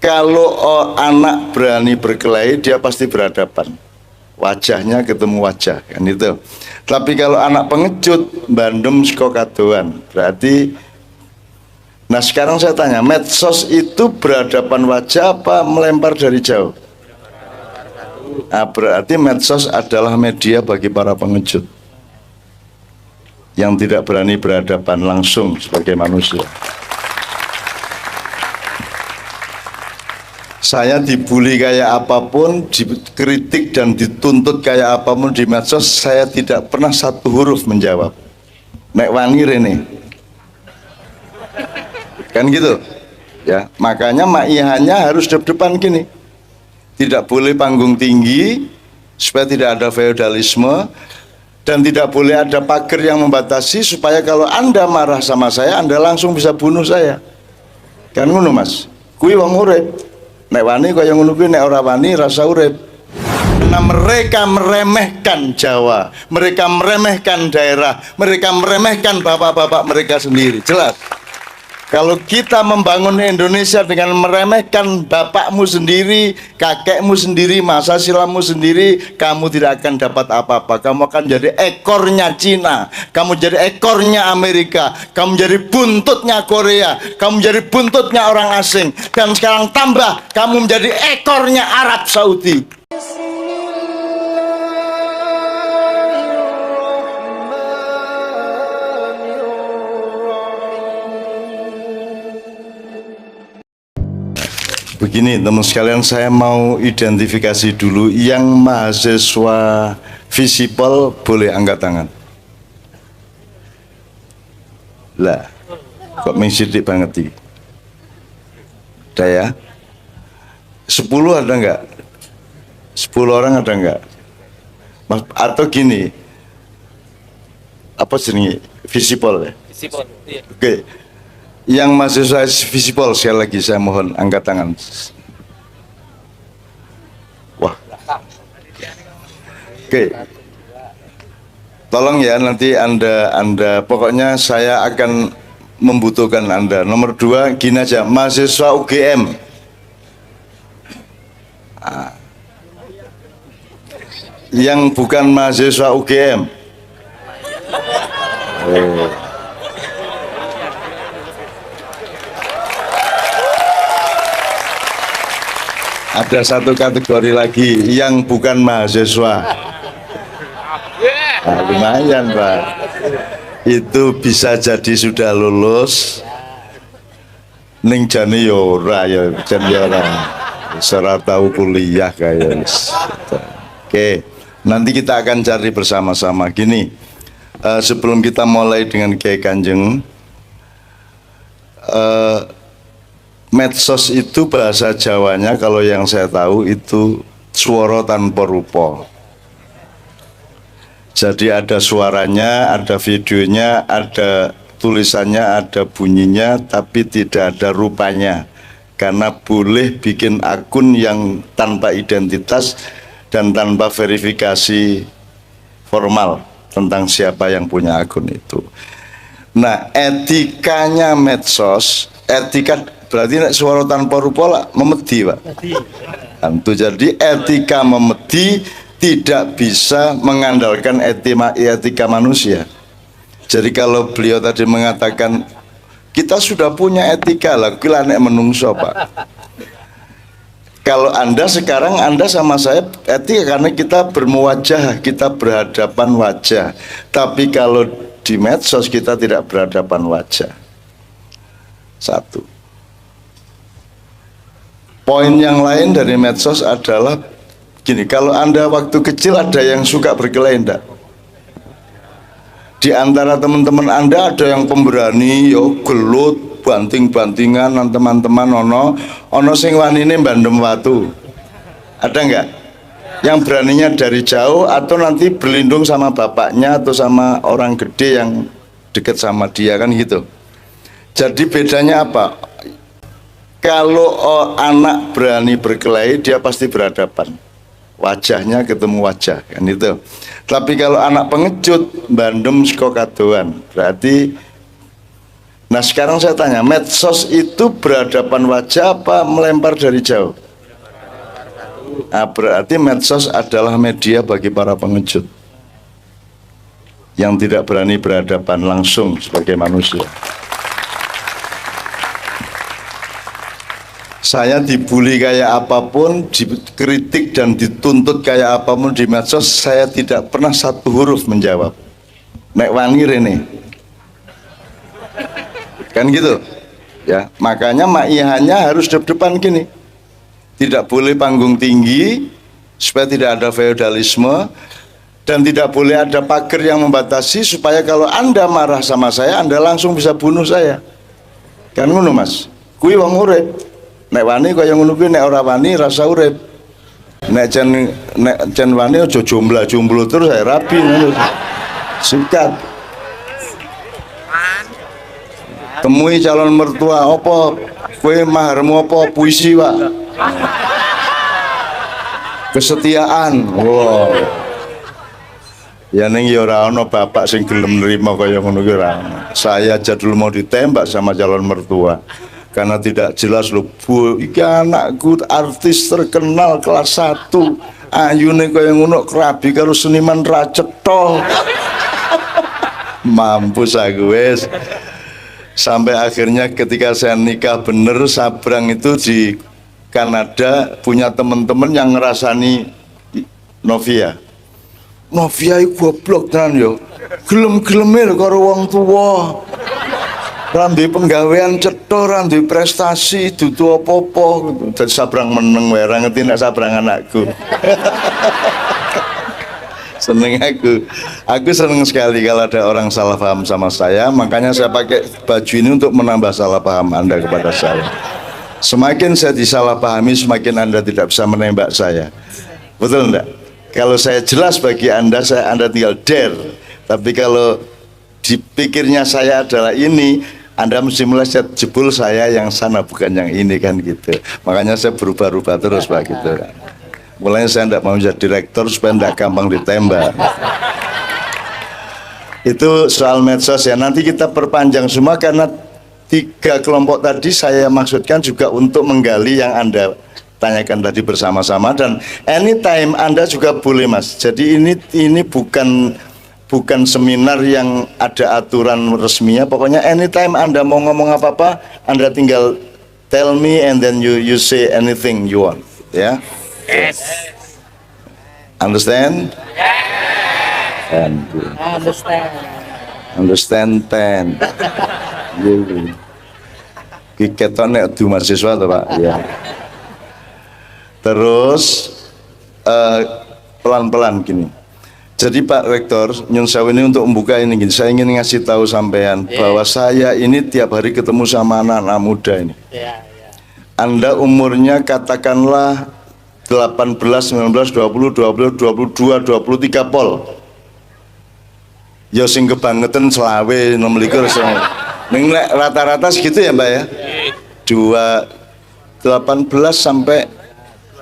Kalau anak berani berkelahi, dia pasti berhadapan, wajahnya ketemu wajah, kan itu. Tapi kalau anak pengecut, bandem seko kadoan, berarti. Nah sekarang saya tanya, medsos itu berhadapan wajah apa melempar dari jauh? Nah, berarti medsos adalah media bagi para pengecut yang tidak berani berhadapan langsung sebagai manusia. Saya dibully kayak apapun, dikritik dan dituntut kayak apapun di medsos, saya tidak pernah satu huruf menjawab. Nek wani rene. Kan gitu. Ya, makanya maihannya harus depan gini. Tidak boleh panggung tinggi supaya tidak ada feodalisme, dan tidak boleh ada pagar yang membatasi supaya kalau Anda marah sama saya, Anda langsung bisa bunuh saya. Kan ngono Mas. Kuwi wong urip. Nek wani kaya ngono kuwi, nek ora wani rasa urip. Karena mereka meremehkan Jawa, mereka meremehkan daerah, mereka meremehkan bapak-bapak mereka sendiri. Jelas. Kalau kita membangun Indonesia dengan meremehkan bapakmu sendiri, kakekmu sendiri, masa silammu sendiri, kamu tidak akan dapat apa-apa. Kamu akan jadi ekornya Cina, kamu jadi ekornya Amerika, kamu jadi buntutnya Korea, kamu jadi buntutnya orang asing, dan sekarang tambah kamu menjadi ekornya Arab Saudi. Begini teman sekalian, saya mau identifikasi dulu yang mahasiswa Visipol, boleh angkat tangan. Lah, kok mengsidik banget sih? Ada ya? 10 ada enggak? 10 orang ada enggak? Atau gini, apa sih Visipol ya? Visipol, iya. Oke. Yang mahasiswa Visipol, sekali lagi saya mohon angkat tangan. Wah. Oke. Tolong ya, nanti Anda pokoknya saya akan membutuhkan Anda. Nomor 2, gini aja, mahasiswa UGM. Nah. Yang bukan mahasiswa UGM. Oh. Ada satu kategori lagi yang bukan mahasiswa. Nah, lumayan Pak. Itu bisa jadi sudah lulus. Ning jane yo ora ya, jan yo ora. Ora tahu kuliah kayak. Oke, nanti kita akan cari bersama-sama. Gini, sebelum kita mulai dengan Kiai Kanjeng, medsos itu bahasa Jawanya kalau yang saya tahu itu swara tanpa rupa. Jadi ada suaranya, ada videonya, ada tulisannya, ada bunyinya, tapi tidak ada rupanya. Karena boleh bikin akun yang tanpa identitas dan tanpa verifikasi formal tentang siapa yang punya akun itu. Nah, etikanya medsos, etika berarti nek suara tanpa rupa lah memedi Pak. Tentu, jadi etika memedi tidak bisa mengandalkan etika manusia. Jadi kalau beliau tadi mengatakan kita sudah punya etika lah, kira nek menungso Pak. Kalau Anda sekarang, Anda sama saya etika karena kita bermuwajah, kita berhadapan wajah. Tapi kalau di medsos kita tidak berhadapan wajah. Satu. Poin yang lain dari medsos adalah gini, kalau Anda waktu kecil ada yang suka berkelahi enggak? Di antara teman-teman Anda ada yang pemberani, yo gelut, banting-bantingan, teman-teman ono sing wanine bandem watu. Ada enggak? Yang beraninya dari jauh atau nanti berlindung sama bapaknya atau sama orang gede yang dekat sama dia, kan gitu. Jadi bedanya apa? Kalau anak berani berkelahi, dia pasti berhadapan, wajahnya ketemu wajah, kan itu. Tapi kalau anak pengecut, bandem seko kadoan, berarti Nah sekarang saya tanya, medsos itu berhadapan wajah apa melempar dari jauh? Nah, berarti medsos adalah media bagi para pengejut yang tidak berani berhadapan langsung sebagai manusia. Saya dibully kayak apapun, dikritik dan dituntut kayak apapun di medsos, saya tidak pernah satu huruf menjawab. Nek wani rene. Kan gitu. Ya, makanya maihannya harus depan gini. Tidak boleh panggung tinggi supaya tidak ada feodalisme dan tidak boleh ada pagar yang membatasi supaya kalau Anda marah sama saya, Anda langsung bisa bunuh saya. Kan ngono, Mas. Kuwi wong urip. Nek wani kaya ngono kuwi, nek ora wani rasa urip. Nek jan wani aja jomblo terus saya rapi ngono. Sikat. Temui calon mertua apa? Kowe maharmu apa? Puisi, Pak. Kesetiaan. Wow. Ya ning ya ora ana bapak sing gelem nerima kaya ngono kuwi ora. Saya aja dulu mau ditembak sama calon mertua. Karena tidak jelas lho, Bu, iki anakku artis terkenal kelas 1. Ayune kaya ngono kerabi karo seniman ra cetha. Mampus aku wis. Sampai akhirnya ketika saya nikah bener, Sabrang itu di Kanada punya teman-teman yang ngerasani Novia. Novia itu goblok tenan yo. Gelem-geleme karo wong tuwa. Rambi penggawean cetha, rambi prestasi, dudu apa-apa. Dan Sabrang meneng wae, ora ngerti nek Sabrang anakku. Seneng aku seneng sekali kalau ada orang salah paham sama saya, makanya saya pakai baju ini untuk menambah salah paham Anda kepada saya. Semakin saya disalahpahami, semakin Anda tidak bisa menembak saya. Betul enggak? Kalau saya jelas bagi Anda tinggal dare. Tapi kalau dipikirnya saya adalah ini, Anda mesti melihat jebul saya yang sana bukan yang ini, kan gitu. Makanya saya berubah-ubah terus Pak gitu. Mulanya saya tidak mau jadi direktur supaya tidak gampang ditembak. Itu soal medsos ya. Nanti kita perpanjang semua karena 3 kelompok tadi saya maksudkan juga untuk menggali yang Anda tanyakan tadi bersama-sama, dan anytime Anda juga boleh, Mas. Jadi ini bukan seminar yang ada aturan resminya. Pokoknya anytime Anda mau ngomong apa-apa, Anda tinggal tell me and then you say anything you want, ya. Yes. Understand? And understand 10. Keton nek du mahasiswa to, Pak. Ya. Terus pelan-pelan gini. Jadi Pak Rektor, nyun sewu ini untuk membuka ini gini. Saya ingin ngasih tahu sampean bahwa saya ini tiap hari ketemu sama anak-anak muda ini. Anda umurnya katakanlah 18, 19, 20, 22, 23 pol. Ya sing kebangetan selawe 26 ning rata-rata segitu ya, Mbak ya. 18 sampai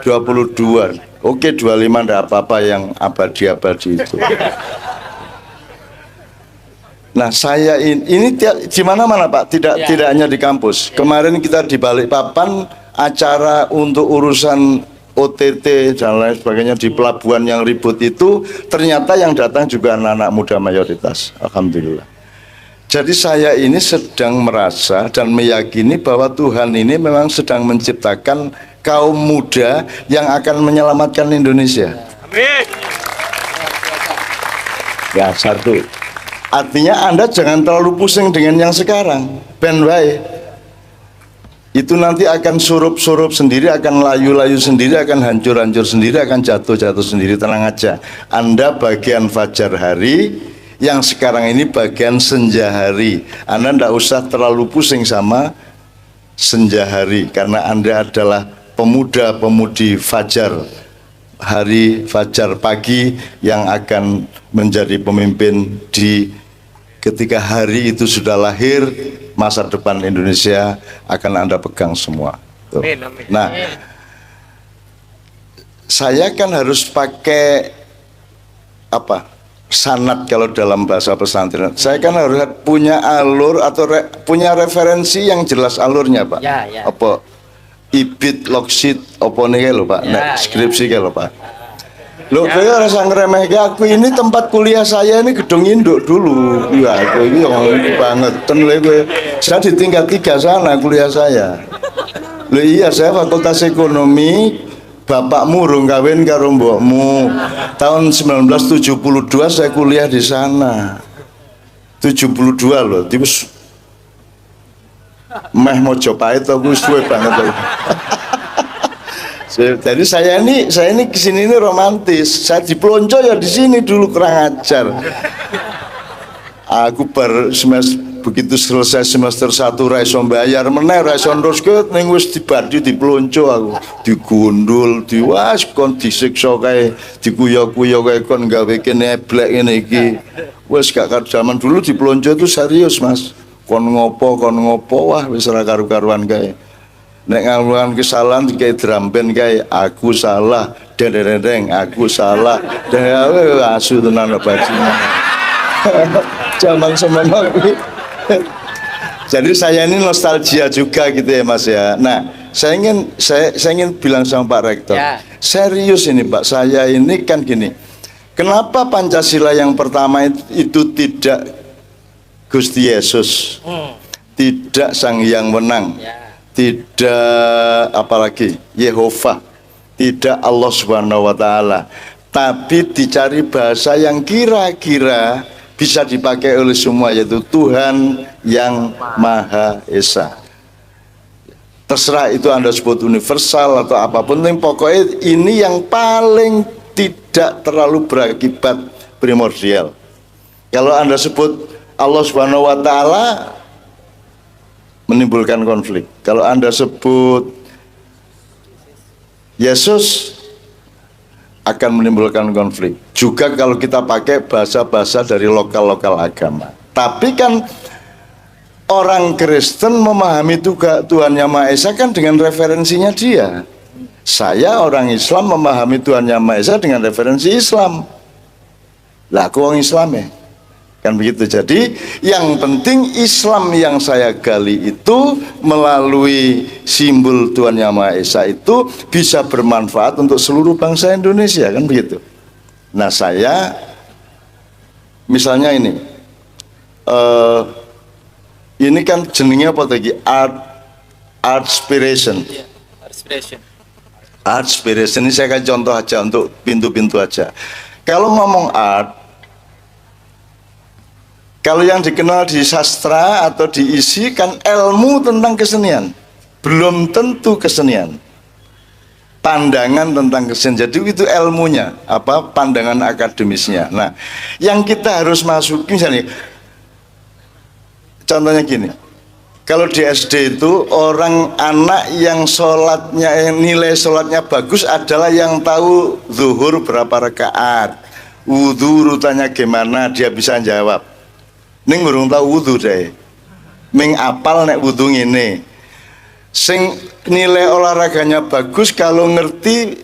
22. Oke, 25 enggak apa-apa yang abadi-abadi itu. Nah, saya ini di mana-mana Pak, tidak hanya di kampus. Kemarin kita di Balikpapan acara untuk urusan OTT dan lain sebagainya di pelabuhan yang ribut itu, ternyata yang datang juga anak-anak muda mayoritas. Alhamdulillah. Jadi saya ini sedang merasa dan meyakini bahwa Tuhan ini memang sedang menciptakan kaum muda yang akan menyelamatkan Indonesia. Amin. Ya, satu. Artinya Anda jangan terlalu pusing dengan yang sekarang. Ben wae. Itu nanti akan surup-surup sendiri, akan layu-layu sendiri, akan hancur-hancur sendiri, akan jatuh-jatuh sendiri. Tenang aja. Anda bagian fajar hari, yang sekarang ini bagian senja hari. Anda tidak usah terlalu pusing sama senja hari, karena Anda adalah pemuda-pemudi fajar hari, fajar pagi yang akan menjadi pemimpin ketika hari itu sudah lahir. Masa depan Indonesia akan Anda pegang semua. Tuh. Nah, saya kan harus pakai apa? sanad kalau dalam bahasa pesantren. Saya kan harus punya alur atau punya referensi yang jelas alurnya, Pak. Ya, ya. Apa ibit loksit apa nih lho, Pak. Nek skripsi lho, Pak. Loh, saya rasa ngeremeh aku, ini tempat kuliah saya ini gedung induk dulu. Ya, aku ini banget. Saya di tingkat 3 sana kuliah saya. Loh iya, saya fakultas ekonomi. Bapakmu urung kawin karo mbokmu. Tahun 1972 saya kuliah di sana. 72 loh. Terus meh Mojopahit aku suwe banget. Jadi saya ini kesini ini romantis. Saya dipelonco ya di sini dulu, kurang ajar. Aku begitu selesai semester 1 ra iso mbayar meneh, ra iso neruske ning wis dibadi dipelonco aku. Digundul, diwas kon disiksa kae, dikuyo-kuyo kae kon gawe kene eblek ngene iki. Wis gak karo zaman dulu dipelonco itu serius, Mas. Kon ngopo, wah wis ora karu-karuan kae. Nek ngelakukan kesalahan kayak drum band kayak aku salah, deng aku salah, dan asu tenan bajingan. Zaman semono. Jadi saya ini nostalgia juga gitu ya, Mas ya. Nah, saya ingin bilang sama Pak Rektor, ya. Serius ini Pak, saya ini kan gini. Kenapa Pancasila yang pertama itu tidak Gusti Yesus, tidak Sang Hyang Wenang, ya. Tidak apalagi Yehova, tidak Allah Subhanahu wa Ta'ala, tapi dicari bahasa yang kira-kira bisa dipakai oleh semua, yaitu Tuhan yang Maha Esa. Terserah itu Anda sebut universal atau apapun, yang pokoknya ini yang paling tidak terlalu berakibat primordial. Kalau Anda sebut Allah Subhanahu wa Ta'ala, menimbulkan konflik. Kalau Anda sebut Yesus, akan menimbulkan konflik. Juga kalau kita pakai bahasa-bahasa dari lokal-lokal agama. Tapi kan orang Kristen memahami Tuhan Yang Maha Esa kan dengan referensinya dia. Saya orang Islam memahami Tuhan Yang Maha Esa dengan referensi Islam. Lah aku orang Islam ya. Kan begitu. Jadi yang penting Islam yang saya gali itu melalui simbol Tuhan Yang Maha Esa itu bisa bermanfaat untuk seluruh bangsa Indonesia, kan begitu. Nah saya misalnya ini kan jenengnya apa tadi? Artspiration. Artspiration ini saya kasih contoh aja untuk pintu-pintu aja. Kalau ngomong art, kalau yang dikenal di sastra atau diisi kan ilmu tentang kesenian, belum tentu kesenian. Pandangan tentang kesenian, jadi itu ilmunya, apa pandangan akademisnya. Nah, yang kita harus masukin misalnya, contohnya gini, kalau di SD itu anak yang sholatnya, nilai sholatnya bagus adalah yang tahu zuhur berapa rakaat, wudhu urutannya gimana, dia bisa jawab. Ning urung tau wudu deh. Ming apal nek wudu ngene. Sing nilai olahraganya bagus kalau ngerti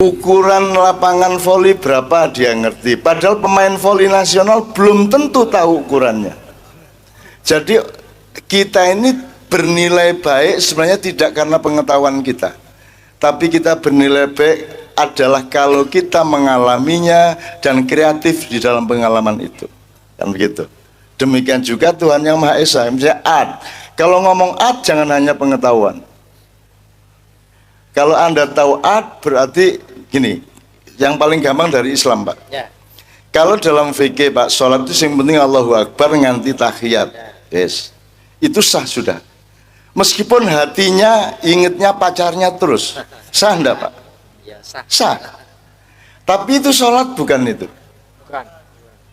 ukuran lapangan voli berapa dia ngerti. Padahal pemain voli nasional belum tentu tahu ukurannya. Jadi kita ini bernilai baik sebenarnya tidak karena pengetahuan kita. Tapi kita bernilai baik adalah kalau kita mengalaminya dan kreatif di dalam pengalaman itu. Kan begitu. Demikian juga Tuhan Yang Maha Esa. Misalnya art. Kalau ngomong art jangan hanya pengetahuan. Kalau Anda tahu art berarti gini, yang paling gampang dari Islam Pak. Ya. Kalau dalam fikih Pak, sholat itu yang penting Allahu Akbar nganti tahiyat. Ya. Yes. Itu sah sudah. Meskipun hatinya ingetnya pacarnya terus. Sah enggak Pak? Ya, sah. Sah. Tapi itu sholat bukan itu.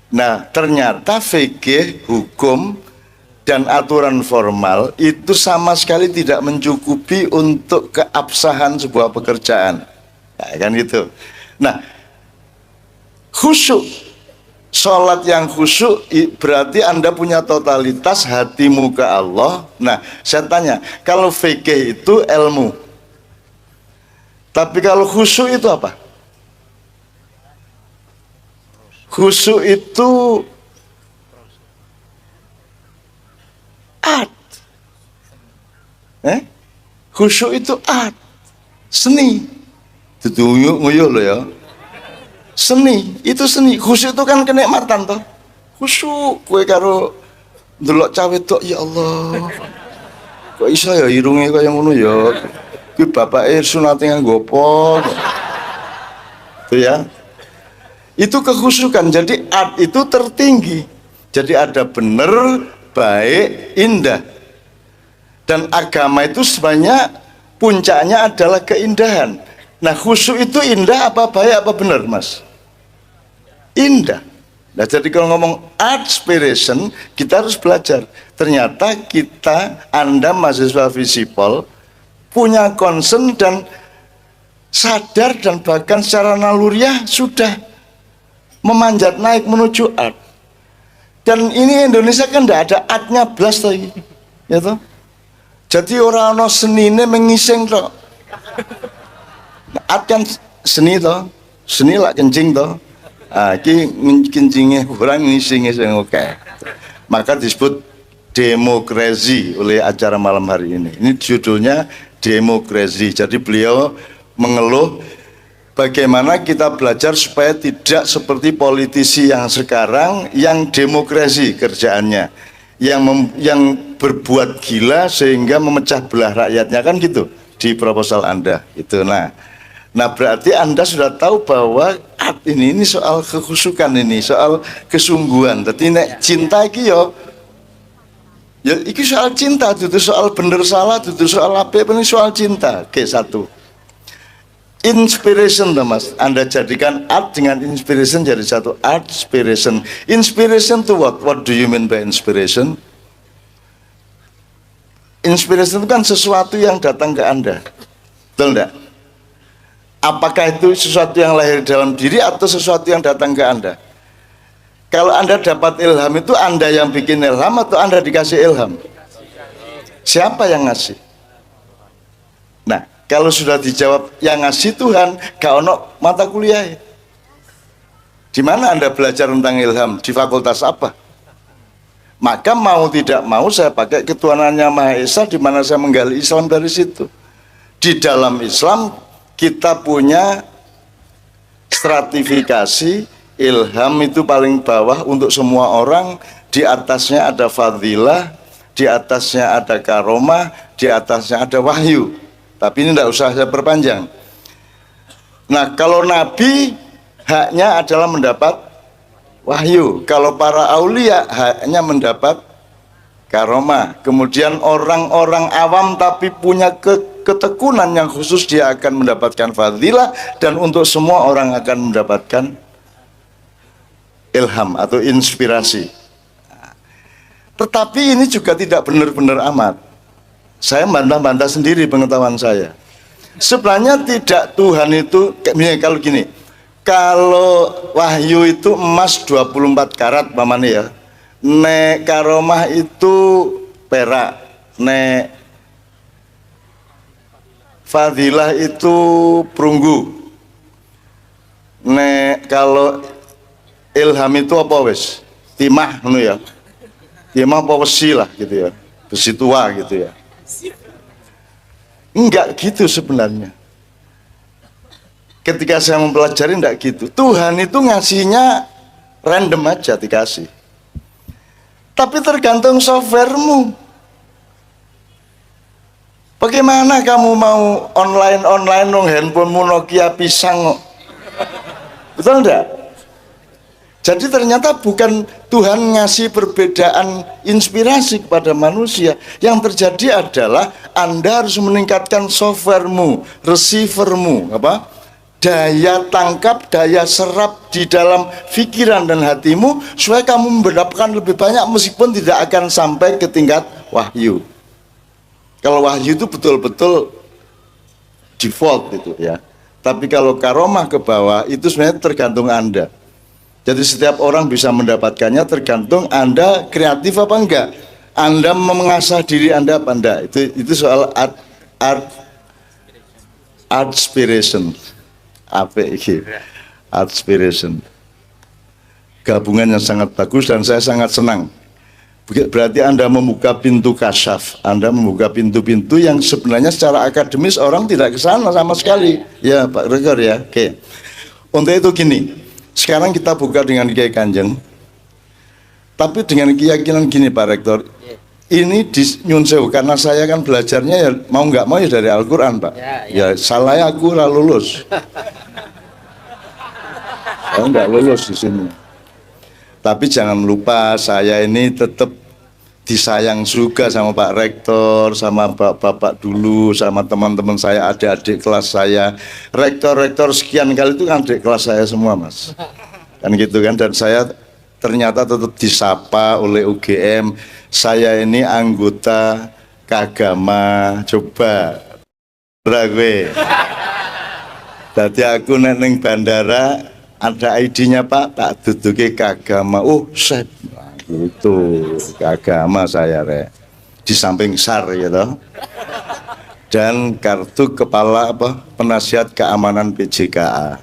Nah, ternyata fikih, hukum, dan aturan formal itu sama sekali tidak mencukupi untuk keabsahan sebuah pekerjaan. Nah, kan gitu. Nah, khusyuk, sholat yang khusyuk berarti Anda punya totalitas hatimu ke Allah. Nah, saya tanya, kalau fikih itu ilmu, tapi kalau khusyuk itu apa? Khusyuk itu art. Khusyuk itu art, seni. Nguyuh loh ya. Seni, itu seni. Khusyuk itu kan kenikmatan toh. Khusyuk kowe karo ndelok cawe tok, ya Allah. Kok iso ya irunge kaya ngono ya. Ki bapake sunate nganggo apa? Itu ya. Itu kekhusyukan. Jadi art itu tertinggi. Jadi ada benar, baik, indah. Dan agama itu sebenarnya puncaknya adalah keindahan. Nah, khusyuk itu indah apa baik apa benar, Mas? Indah. Nah, jadi kalau ngomong art inspiration, kita harus belajar. Ternyata Anda mahasiswa Visipol punya concern dan sadar dan bahkan secara naluriah sudah memanjat naik menuju art. Dan ini Indonesia kan tidak ada artnya blas lagi, ya toh. Jadi orang-orang senine mengising toh. Art kan seni toh, seni lah kencing toh. Ki kencingnya kurang ngisingnya sing oke. Maka disebut demokrasi oleh acara malam hari ini. Ini judulnya demokrasi. Jadi beliau mengeluh bagaimana kita belajar supaya tidak seperti politisi yang sekarang yang demokrasi kerjaannya, yang berbuat gila sehingga memecah belah rakyatnya, kan gitu di proposal Anda itu. Nah berarti Anda sudah tahu bahwa art ini soal kekhusyukan, ini soal kesungguhan. Jadi nek cinta iki ya iki soal cinta, itu soal bener salah, itu soal apa, ini soal cinta. Oke, satu. Inspiration, Mas. Anda jadikan art dengan inspiration jadi satu. Art inspiration. Inspiration to what? What do you mean by inspiration? Inspiration itu kan sesuatu yang datang ke Anda. Betul enggak? Apakah itu sesuatu yang lahir dalam diri atau sesuatu yang datang ke Anda? Kalau Anda dapat ilham itu Anda yang bikin ilham atau Anda dikasih ilham? Siapa yang ngasih? Nah, kalau sudah dijawab yang ngasih Tuhan, gak ono mata kuliah. Di mana Anda belajar tentang ilham? Di fakultas apa? Maka mau tidak mau saya pakai ketuhanannya Maha Esa, di mana saya menggali Islam dari situ. Di dalam Islam kita punya stratifikasi. Ilham itu paling bawah untuk semua orang, di atasnya ada fadilah, di atasnya ada karomah, di atasnya ada wahyu. Tapi ini tidak usah saya perpanjang. Nah, kalau Nabi haknya adalah mendapat wahyu. Kalau para aulia haknya mendapat karomah. Kemudian orang-orang awam tapi punya ketekunan yang khusus, dia akan mendapatkan fadilah. Dan untuk semua orang akan mendapatkan ilham atau inspirasi. Tetapi ini juga tidak benar-benar amat. Saya bantah-bantah sendiri pengetahuan saya. Sebenarnya tidak, Tuhan itu kalau gini, kalau wahyu itu emas 24 karat pamane ya. Nek karomah itu perak, nek fadilah itu perunggu. Nek kalau ilham itu apa wes? Timah ngono ya. Timah apa besi lah gitu ya. Besi tua gitu ya. Enggak gitu sebenarnya. Ketika saya mempelajari enggak gitu. Tuhan itu ngasihnya random aja dikasih. Tapi tergantung softwaremu. Bagaimana kamu mau online dong handphonemu Nokia pisang kok. Betul enggak? Jadi ternyata bukan Tuhan ngasih perbedaan inspirasi kepada manusia. Yang terjadi adalah Anda harus meningkatkan softwaremu, receivermu, daya tangkap, daya serap di dalam pikiran dan hatimu, supaya kamu mendapatkan lebih banyak meskipun tidak akan sampai ke tingkat wahyu. Kalau wahyu itu betul-betul default itu ya. Tapi kalau karomah ke bawah itu sebenarnya tergantung Anda. Jadi setiap orang bisa mendapatkannya, tergantung Anda kreatif apa enggak. Anda mengasah diri Anda apa enggak. Itu soal art inspiration. Apa iki? Art inspiration. gabungan yang sangat bagus dan saya sangat senang. Berarti Anda membuka pintu kasyaf, Anda membuka pintu-pintu yang sebenarnya secara akademis orang tidak ke sana sama sekali. Ya Pak Rektor ya, oke. Untuk itu gini, sekarang kita buka dengan Kiai Kanjeng, tapi dengan keyakinan gini Pak Rektor, ini di Nyun Sewu, karena saya kan belajarnya ya mau nggak mau ya dari Al-Quran Pak. Ya salah aku lah lulus. Saya nggak lulus di sini. Tapi jangan lupa saya ini tetap disayang juga sama Pak Rektor, sama Bapak dulu, sama teman-teman saya, adik-adik kelas saya. Rektor-rektor sekian kali itu kan adik kelas saya semua Mas. Kan gitu kan, dan saya ternyata tetap disapa oleh UGM. Saya ini anggota Kagama, coba gue. Jadi aku neng bandara ada ID-nya Pak, tak duduke Kagama. Oh, set. Nah, gitu. Kagama saya di samping SAR gitu. Dan kartu kepala penasihat keamanan PJKA.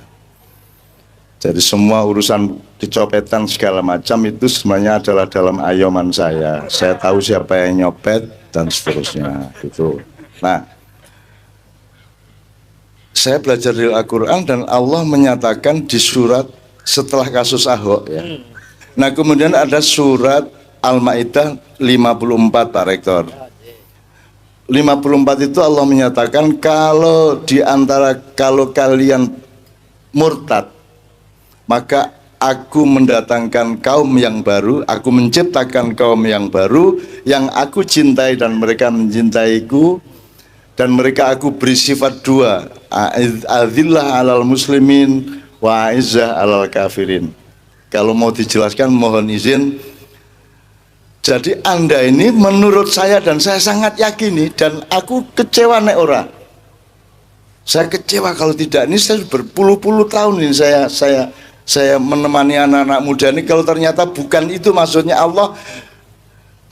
Jadi semua urusan kecopetan segala macam itu semuanya adalah dalam ayoman saya. Saya tahu siapa yang nyopet dan seterusnya gitu. Nah, saya belajar di Al-Quran dan Allah menyatakan di surat setelah kasus Ahok ya. Nah kemudian ada surat Al-Ma'idah 54 Pak Rektor. 54 itu Allah menyatakan kalau kalian murtad, maka aku mendatangkan kaum yang baru, aku menciptakan kaum yang baru yang aku cintai dan mereka mencintaiku. Dan mereka aku beri sifat dua, adzillah alal muslimin wa izzah alal kafirin. Kalau mau dijelaskan mohon izin. Jadi Anda ini menurut saya dan saya sangat yakini dan aku kecewa nek ora. Saya kecewa kalau tidak, ini saya berpuluh-puluh tahun ini saya menemani anak-anak muda ini, kalau ternyata bukan itu maksudnya Allah.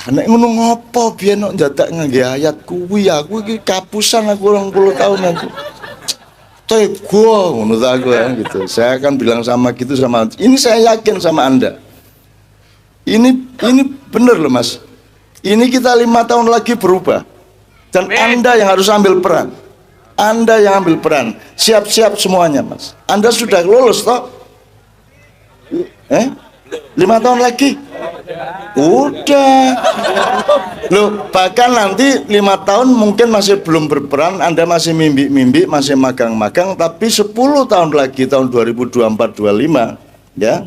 Nek ngono ngopo biyen kok ndadak ngangge ayat kuwi, aku iki kapusan aku 20 tahun aku. Tego ngono ta aku ya gitu. Saya akan bilang sama gitu sama ini, saya yakin sama Anda. Ini benar loh Mas. Ini kita 5 tahun lagi berubah. Dan Anda yang harus ambil peran. Anda yang ambil peran. Siap-siap semuanya Mas. Anda sudah lulus toh? 5 tahun lagi? Udah. Loh, bahkan nanti 5 tahun mungkin masih belum berperan, Anda masih mimpi-mimpi, masih magang-magang, tapi 10 tahun lagi, tahun 2024-25 ya,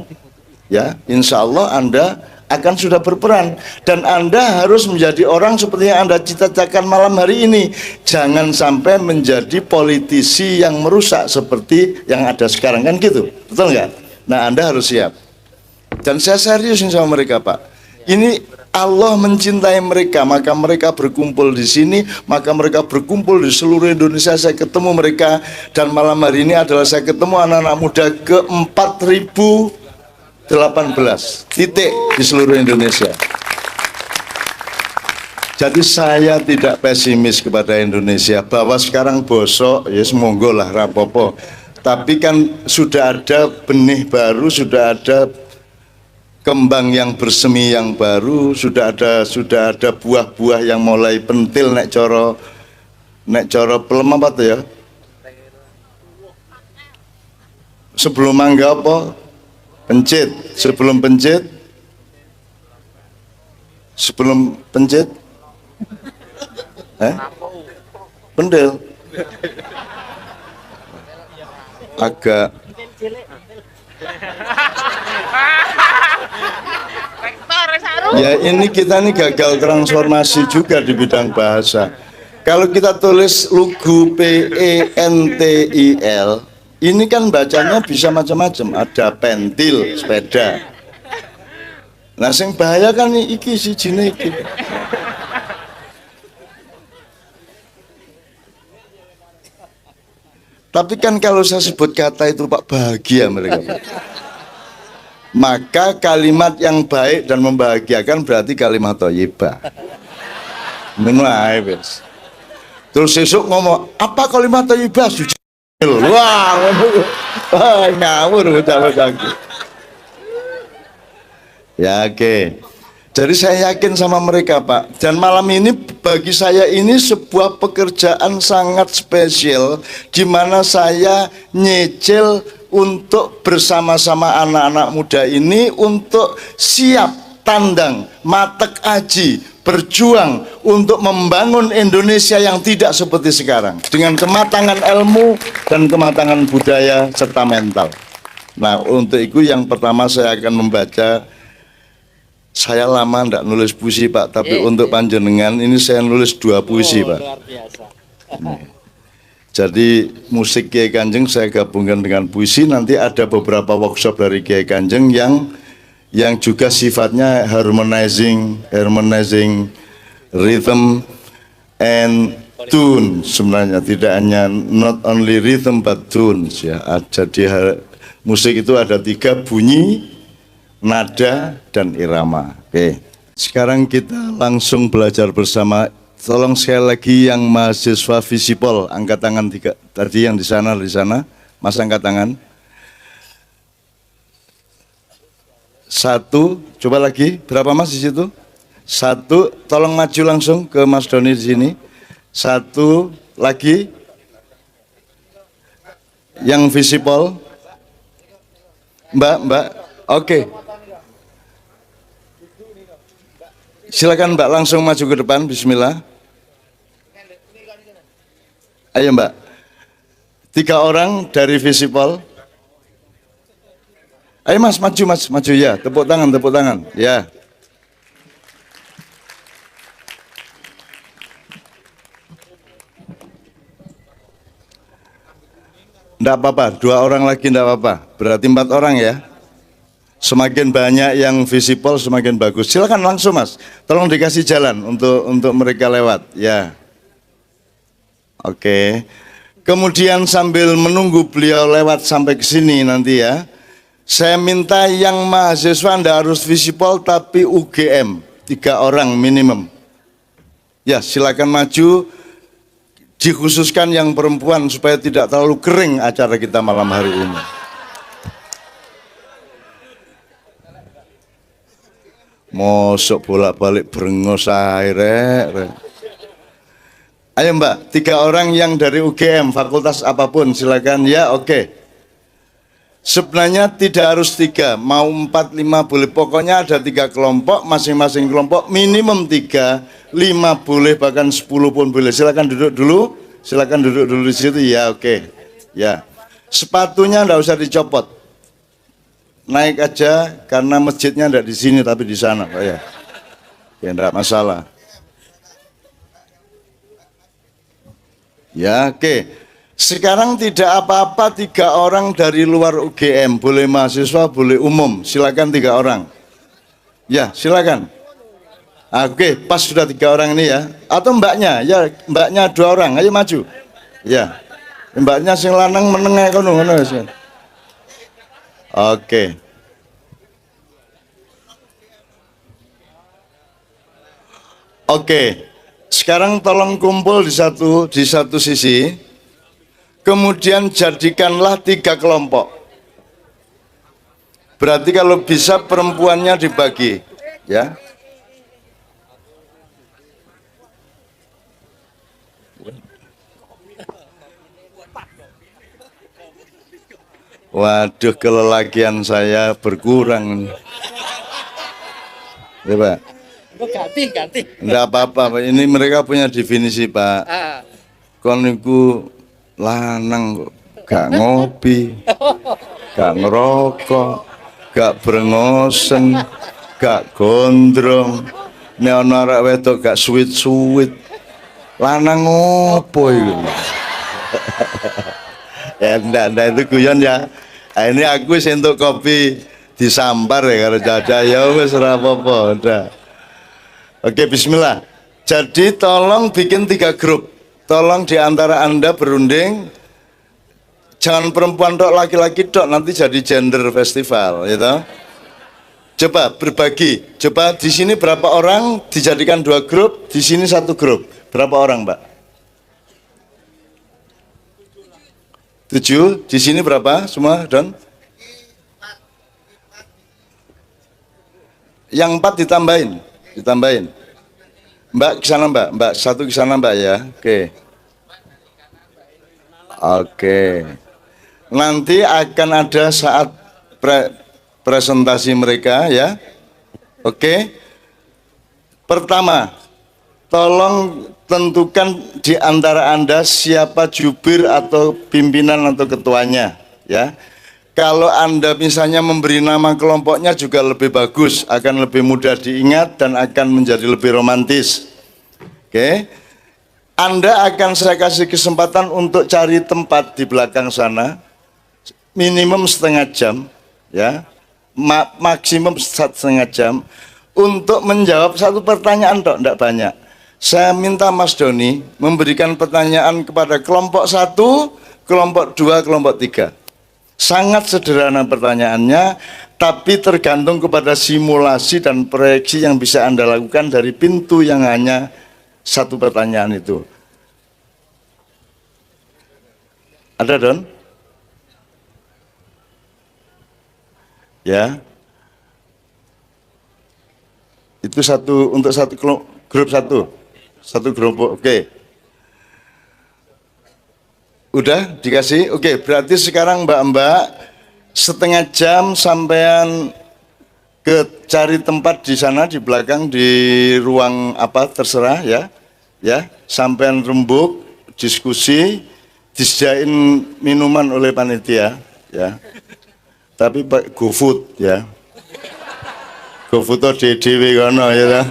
insya Allah Anda akan sudah berperan. Dan Anda harus menjadi orang seperti yang Anda cita-citakan malam hari ini. Jangan sampai menjadi politisi yang merusak seperti yang ada sekarang, kan gitu, betul nggak? Nah Anda harus siap. Dan saya serius sama mereka Pak. Ini Allah mencintai mereka, maka mereka berkumpul di sini, maka mereka berkumpul di seluruh Indonesia. Saya ketemu mereka dan malam hari ini adalah saya ketemu anak-anak muda ke 4018 titik di seluruh Indonesia. Jadi saya tidak pesimis kepada Indonesia bahwa sekarang bosok, ya semonggo lah rapopo. Tapi kan sudah ada benih baru, sudah ada kembang yang bersemi yang baru, sudah ada buah-buah yang mulai pentil nek coro pelem apa tuh ya? Sebelum mangga apa? Pencit. Sebelum pencit? Pendil. Agak ya ini kita nih gagal transformasi juga di bidang bahasa. Kalau kita tulis lugu pentil, ini kan bacanya bisa macam-macam. Ada pentil, sepeda. Nah, sing bahaya kan iki sijine iki. Tapi kan kalau saya sebut kata itu Pak, bahagia mereka Pak. Maka kalimat yang baik dan membahagiakan berarti kalimat thayyibah. Wes. Terus besok ngomong, apa kalimat thayyibah? Wah, ngawur bocah-bocah. Ya, oke. Jadi saya yakin sama mereka, Pak. Dan malam ini bagi saya ini sebuah pekerjaan sangat spesial di mana saya nyicil untuk bersama-sama anak-anak muda ini untuk siap tandang, matek aji, berjuang untuk membangun Indonesia yang tidak seperti sekarang dengan kematangan ilmu dan kematangan budaya serta mental. Nah, untuk itu yang pertama saya akan membaca. Saya lama ndak nulis puisi, Pak, tapi untuk panjenengan ini saya nulis 2 puisi, Pak. Luar biasa. Jadi musik Kiai Kanjeng saya gabungkan dengan puisi. Nanti ada beberapa workshop dari Kiai Kanjeng yang juga sifatnya harmonizing rhythm and tune. Sebenarnya tidak hanya not only rhythm but tunes ya. Jadi musik itu ada 3: bunyi, nada, dan irama. Oke. Sekarang kita langsung belajar bersama. Tolong sekali lagi yang mahasiswa Visipol angkat tangan 3 tadi yang di sana, Mas angkat tangan. 1, coba lagi. Berapa Mas di situ? 1, tolong maju langsung ke Mas Doni di sini. 1 lagi. Yang Visipol. Mbak. Oke. Silakan Mbak langsung maju ke depan. Bismillah. Ayo Mbak. 3 orang dari Visipol. Ayo Mas, maju ya. Tepuk tangan. Ya. Enggak apa-apa, 2 orang lagi enggak apa-apa. Berarti 4 orang ya. Semakin banyak yang Visipol semakin bagus. Silakan langsung Mas. Tolong dikasih jalan untuk mereka lewat ya. Oke. Kemudian sambil menunggu beliau lewat sampai ke sini nanti ya. Saya minta yang mahasiswa enggak harus Visipol tapi UGM. 3 orang minimum. Ya, silakan maju. Dikhususkan yang perempuan supaya tidak terlalu kering acara kita malam hari ini. Mosok bolak-balik brengos air. Ayo Mbak, 3 orang yang dari UGM, fakultas apapun silakan ya. Oke. Sebenarnya tidak harus 3, mau 4, 5 boleh. Pokoknya ada 3 kelompok, masing-masing kelompok minimum 3, 5 boleh, bahkan 10 pun boleh. Silakan duduk dulu di situ ya. Oke. Ya. Sepatunya enggak usah dicopot. Naik aja karena masjidnya enggak di sini tapi di sana, Pak ya. Ya enggak masalah. Ya, oke. Sekarang tidak apa-apa 3 orang dari luar UGM, boleh mahasiswa, boleh umum. Silakan 3 orang. Ya, silakan. Oke, pas sudah 3 orang ini ya. Atau mbaknya, ya mbaknya 2 orang, ayo maju. Ya, mbaknya sing lanang menengah kono. Oke. Oke. Sekarang tolong kumpul di satu sisi. Kemudian jadikanlah 3 kelompok. Berarti kalau bisa perempuannya dibagi, ya. Waduh, kelelakian saya berkurang. Ya Pak. Ganti. Enggak apa-apa, Pak. Ini mereka punya definisi, Pak. Kon niku lanang kok gak ngopi, gak ngerokok, gak brengosen, gak gondrong. Nek ana arek wedok gak suwit-suwit. Lanang ngopo iku? Ya enggak itu guyon ya. Nah, ini aku wis entuk kopi disampar ya karo Caca ya wis ora apa-apa, udah. Oke, bismillah. Jadi tolong bikin 3 grup. Tolong di antara Anda berunding. Jangan perempuan tok, laki-laki tok, nanti jadi gender festival, gitu. Coba berbagi. Coba di sini berapa orang dijadikan 2 grup, di sini 1 grup. Berapa orang, Mbak? 7, di sini berapa semua, Don? Yang 4 ditambahin. Mbak ke sana Mbak, Mbak satu ke sana Mbak ya. Oke. Nanti akan ada saat presentasi mereka ya. Oke. Pertama, tolong tentukan di antara Anda siapa jubir atau pimpinan atau ketuanya ya. Kalau Anda misalnya memberi nama kelompoknya juga lebih bagus, akan lebih mudah diingat dan akan menjadi lebih romantis. Oke. Anda akan saya kasih kesempatan untuk cari tempat di belakang sana, minimum setengah jam, ya, maksimum setengah jam, untuk menjawab satu pertanyaan dok, tidak banyak. Saya minta Mas Doni memberikan pertanyaan kepada kelompok 1, kelompok 2, kelompok 3. Sangat sederhana pertanyaannya, tapi tergantung kepada simulasi dan proyeksi yang bisa Anda lakukan dari pintu yang hanya satu pertanyaan itu. Ada Don? Ya. Itu satu untuk satu grup satu. Satu kelompok. Oke. Udah dikasih? Oke, berarti sekarang Mbak-mbak setengah jam sampean cari tempat di sana di belakang di ruang apa terserah ya. Ya, sampean rembuk, diskusi, disediain minuman oleh panitia ya. Tapi Pak GoFood ya. GoFood itu dewe kono ya.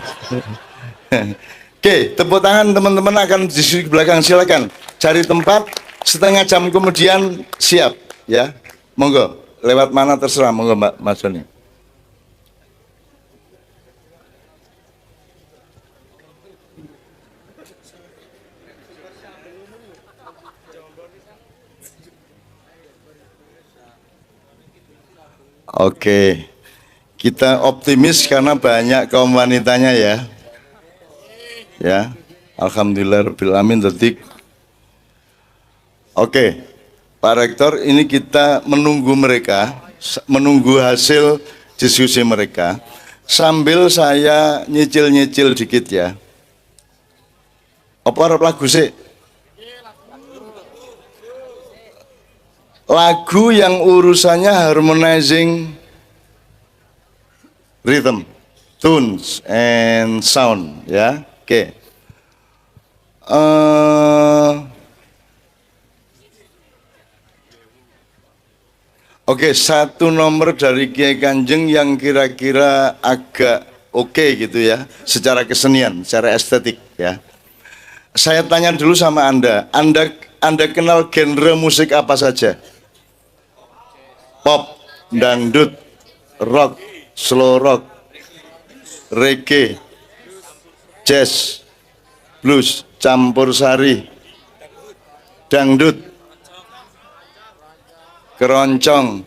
Oke, tepuk tangan teman-teman akan di belakang, silakan. Cari tempat, setengah jam kemudian siap ya. Monggo, lewat mana terserah, monggo Mbak Mas Joni. Oke, kita optimis karena banyak kaum wanitanya ya. Ya, alhamdulillahirobbilalamin. Detik. Oke, Pak Rektor, ini kita menunggu mereka, menunggu hasil diskusi mereka. Sambil saya nyicil-nyicil dikit ya. Apa arep lagu sih? Lagu yang urusannya harmonizing rhythm, tunes, and sound, ya. Oke. Oke, satu nomor dari Kiai Kanjeng yang kira-kira agak oke gitu ya, secara kesenian, secara estetik ya. Saya tanya dulu sama Anda kenal genre musik apa saja? Pop, dangdut, rock, slow rock, reggae, jazz, blues, campur sari, dangdut, keroncong.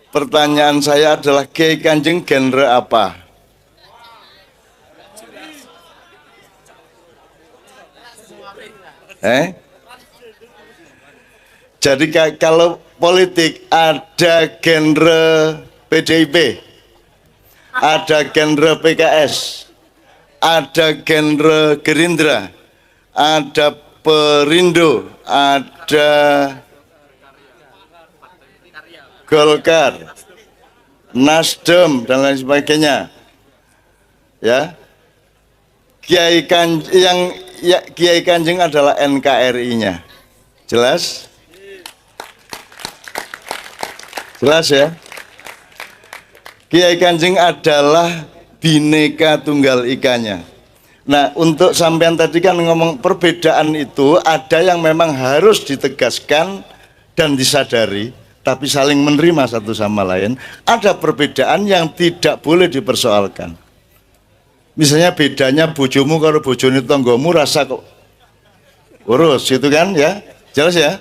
Pertanyaan saya adalah Kiai Kanjeng genre apa? Jadi kalau politik ada genre PDIP, ada genre PKS, ada genre Gerindra, ada Perindo, ada Golkar, Nasdem dan lain sebagainya. Ya. Kiai Kanjeng adalah NKRI-nya. Jelas? Jelas ya? Kiai Kanjeng adalah Bhinneka Tunggal Ika-nya. Nah, untuk sampean tadi kan ngomong perbedaan itu ada yang memang harus ditegaskan dan disadari, tapi saling menerima satu sama lain. Ada perbedaan yang tidak boleh dipersoalkan. Misalnya bedanya bojomu kalau bojone tanggamu rasa kok urus gitu kan ya. Jelas ya?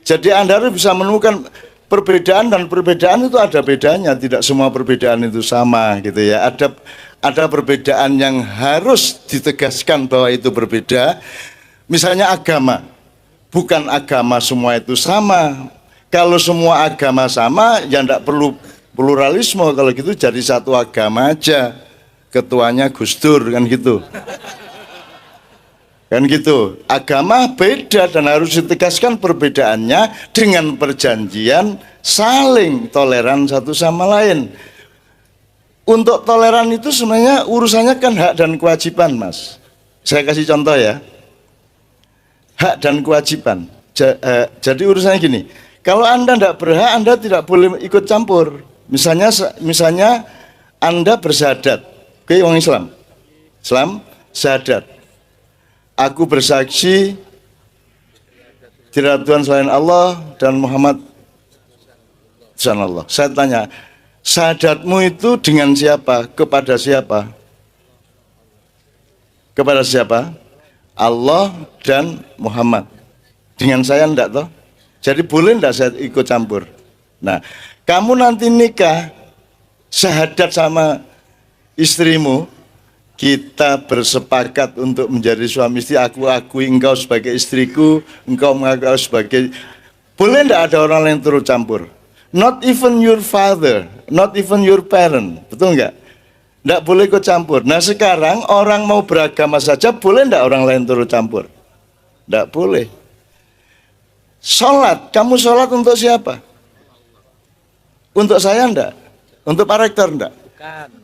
Jadi Anda harus bisa menemukan perbedaan, dan perbedaan itu ada bedanya, tidak semua perbedaan itu sama gitu ya. Ada perbedaan yang harus ditegaskan bahwa itu berbeda. Misalnya agama, bukan agama semua itu sama. Kalau semua agama sama, ya tidak perlu pluralisme kalau gitu jadi satu agama aja. Ketuanya Gus Dur kan gitu. Kan gitu. Agama beda dan harus ditegaskan perbedaannya dengan perjanjian saling toleran satu sama lain. Untuk toleran itu sebenarnya urusannya kan hak dan kewajiban, Mas. Saya kasih contoh ya. Hak dan kewajiban. Jadi urusannya gini. Kalau Anda tidak berhak, Anda tidak boleh ikut campur. Misalnya Anda bersyahadat. Oke, orang Islam. Islam syahadat. Aku bersaksi tidak ada Tuhan selain Allah dan Muhammad Allah. Saya tanya, syahadatmu itu dengan siapa? Kepada siapa? Kepada siapa? Allah dan Muhammad. Dengan saya enggak toh? Jadi boleh enggak saya ikut campur? Nah, kamu nanti nikah syahadat sama istrimu, kita bersepakat untuk menjadi suami istri, aku akui engkau sebagai istriku, engkau mengaku sebagai, boleh enggak ada orang lain turut campur? Not even your father, not even your parent, betul enggak? Enggak boleh ikut campur. Nah sekarang orang mau beragama saja, boleh enggak orang lain turut campur? Enggak boleh. Sholat, kamu sholat untuk siapa? Untuk saya enggak? Untuk Pak Rektor enggak? Bukan.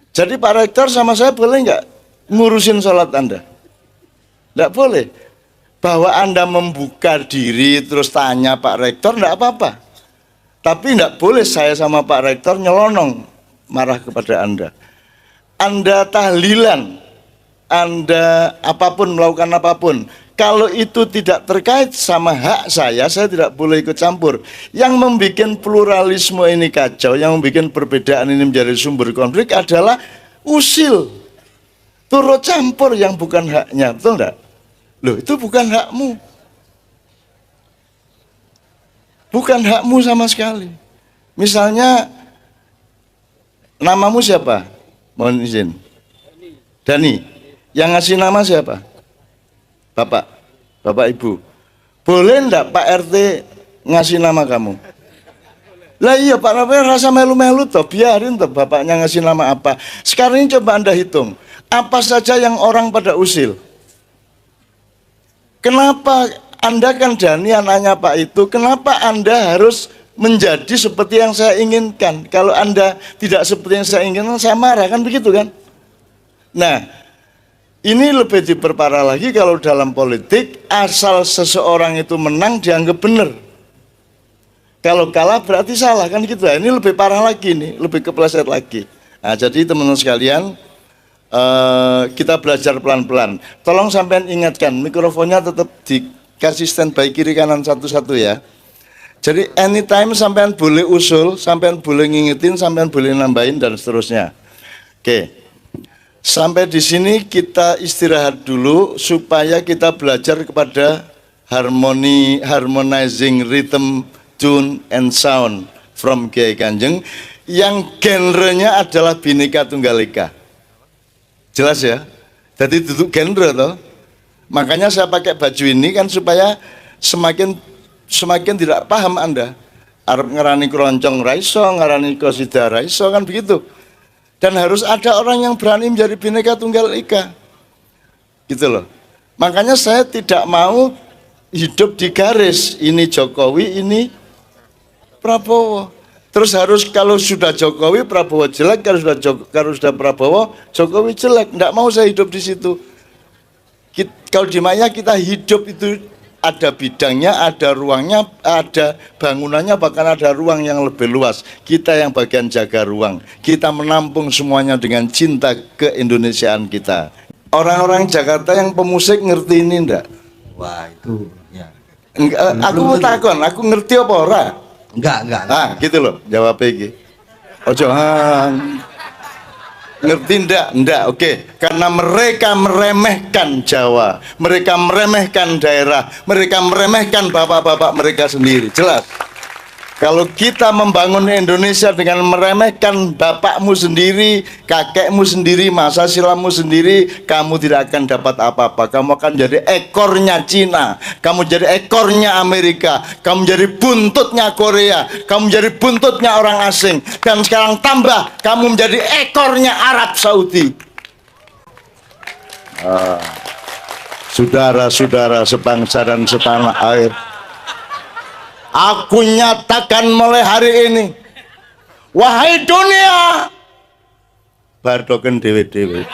Jadi Pak Rektor sama saya boleh nggak ngurusin sholat Anda? Nggak boleh. Bahwa Anda membuka diri terus tanya Pak Rektor nggak apa-apa. Tapi nggak boleh saya sama Pak Rektor nyelonong marah kepada Anda. Anda tahlilan, Anda apapun, melakukan apapun. Kalau itu tidak terkait sama hak saya tidak boleh ikut campur. Yang membuat pluralisme ini kacau, yang membuat perbedaan ini menjadi sumber konflik adalah usil. Turut campur yang bukan haknya, betul enggak? Loh, itu bukan hakmu. Bukan hakmu sama sekali. Misalnya, namamu siapa? Mohon izin. Dani. Yang ngasih nama siapa? Bapak Ibu, boleh enggak Pak RT ngasih nama kamu? Lah iya Pak RT rasa melu-melu toh, biarin toh bapaknya ngasih nama apa. Sekarang ini coba Anda hitung, apa saja yang orang pada usil. Kenapa Anda kan Dani anaknya Pak itu, kenapa Anda harus menjadi seperti yang saya inginkan? Kalau Anda tidak seperti yang saya inginkan, saya marah, kan begitu kan? Nah, ini lebih diperparah lagi kalau dalam politik, asal seseorang itu menang dianggap benar. Kalau kalah berarti salah, kan gitu. Ini lebih parah lagi nih, lebih kepleset lagi. Nah, jadi teman-teman sekalian, kita belajar pelan-pelan. Tolong sampean ingatkan, mikrofonnya tetap dikasih standby kiri kanan satu-satu ya. Jadi anytime sampean boleh usul, sampean boleh ngingetin, sampean boleh nambahin dan seterusnya. Oke. Sampai di sini kita istirahat dulu supaya kita belajar kepada harmonizing rhythm, tune, and sound from Kiai Kanjeng yang genrenya adalah Bhinneka Tunggal Ika. Jelas ya? Jadi duduk genre toh. Makanya saya pakai baju ini kan supaya semakin tidak paham Anda. Arab ngarani keroncong raiso, ngarani qasidah raiso, kan begitu. Dan harus ada orang yang berani menjadi Bhinneka Tunggal Ika. Gitu loh. Makanya saya tidak mau hidup di garis. Ini Jokowi, ini Prabowo. Terus harus kalau sudah Jokowi, Prabowo jelek. Kalau sudah Prabowo, Jokowi jelek. Tidak mau saya hidup di situ. Kalau di Maya kita hidup itu ada bidangnya, ada ruangnya, ada bangunannya, bahkan ada ruang yang lebih luas. Kita yang bagian jaga ruang, kita menampung semuanya dengan cinta keindonesiaan kita. Orang-orang Jakarta yang pemusik ngerti ini enggak? Wah itu ya. Aku mau takon, aku ngerti apa ora? Enggak. Ah gitu loh, jawab iki. Ojo ngerti enggak? Oke. Karena mereka meremehkan Jawa, mereka meremehkan daerah, mereka meremehkan bapak-bapak mereka sendiri. Jelas. Kalau kita membangun Indonesia dengan meremehkan bapakmu sendiri, kakekmu sendiri, masa silammu sendiri, kamu tidak akan dapat apa-apa. Kamu akan jadi ekornya Cina, kamu jadi ekornya Amerika, kamu jadi buntutnya Korea, kamu jadi buntutnya orang asing. Dan sekarang tambah, kamu menjadi ekornya Arab Saudi. Saudara-saudara sebangsa dan setanah air, aku nyatakan mulai hari ini, wahai dunia, bardoken dewe-dewe.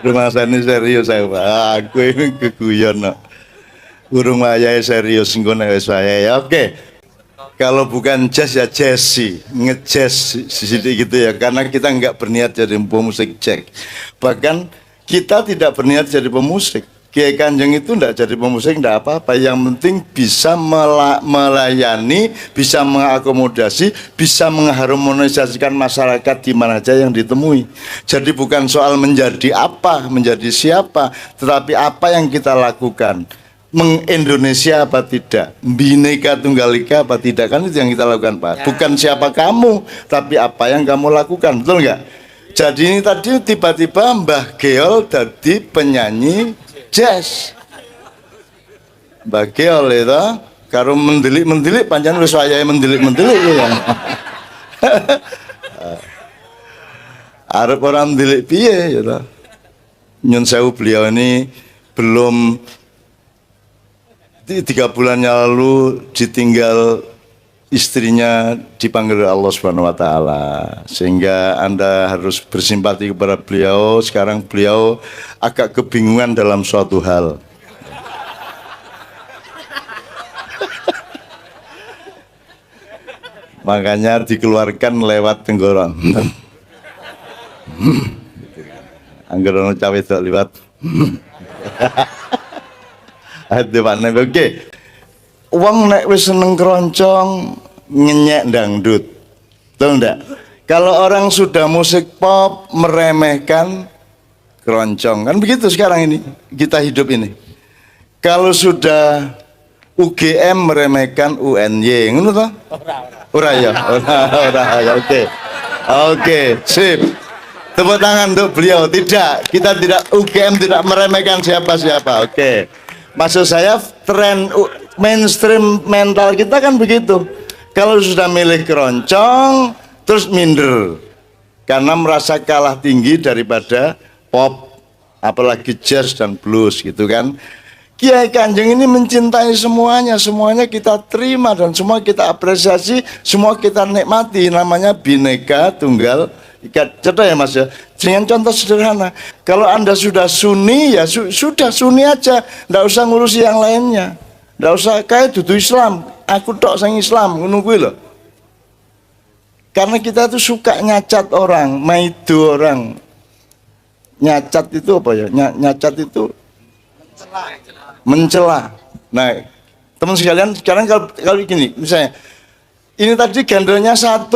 Rumah ini serius saya, aku ini keguyon, no. Urung wayahe serius ngono wis wayahe. Oke. Kalau bukan jazz ya jazzy, ngejazz sedikit gitu ya, karena kita nggak berniat jadi pemusik jazz. Bahkan kita tidak berniat jadi pemusik. Kiai Kanjeng itu enggak jadi pemusik, enggak apa-apa. Yang penting bisa melayani, bisa mengakomodasi, bisa mengharmonisasikan masyarakat di mana aja yang ditemui. Jadi bukan soal menjadi apa, menjadi siapa, tetapi apa yang kita lakukan. Mengindonesia apa tidak, Bhinneka Tunggal Ika apa tidak, kan itu yang kita lakukan, Pak. Bukan siapa kamu, tapi apa yang kamu lakukan, betul nggak? Jadi ini tadi tiba-tiba Mbah Geol jadi penyanyi jazz. Mbah Geol itu karo mendelik-mendelik pancen wis wayahe mendelik-mendelik ya. Arep orang mendelik piye ya. Nyun sewu, beliau ini belum 3 bulan yang lalu ditinggal istrinya, dipanggil Allah Subhanahu wa taala, sehingga Anda harus bersimpati kepada beliau. Sekarang beliau agak kebingungan dalam suatu hal. Makanya dikeluarkan lewat tenggorok. Angger ono cawe tok liwat. Oke, wong nek wis seneng keroncong ngenyek dangdut, betul ndak? Kalau orang sudah musik pop meremehkan keroncong, kan begitu sekarang ini kita hidup ini. Kalau sudah UGM meremehkan UNY, ngono toh? Ora ya, ora. Oke, sip. Tepuk tangan untuk beliau. Tidak, kita tidak, UGM tidak meremehkan siapa-siapa. Oke. Maksud saya tren mainstream mental kita kan begitu. Kalau sudah milih keroncong terus minder karena merasa kalah tinggi daripada pop, apalagi jazz dan blues gitu kan. Kiai Kanjeng ini mencintai semuanya, semuanya kita terima dan semua kita apresiasi, semua kita nikmati. Namanya Bhinneka Tunggal Ika. Contoh ya Mas ya, dengan contoh sederhana. Kalau Anda sudah Sunni ya sudah Sunni aja, nggak usah ngurusi yang lainnya, nggak usah kayak dudu Islam. Aku tok sang Islam, ngono kuwi lho. Karena kita tuh suka nyacat orang, maido orang. Nyacat itu apa ya? Nyacat itu mencela. Nah, teman sekalian, sekarang kalau gini, misalnya ini tadi gandelnya 1,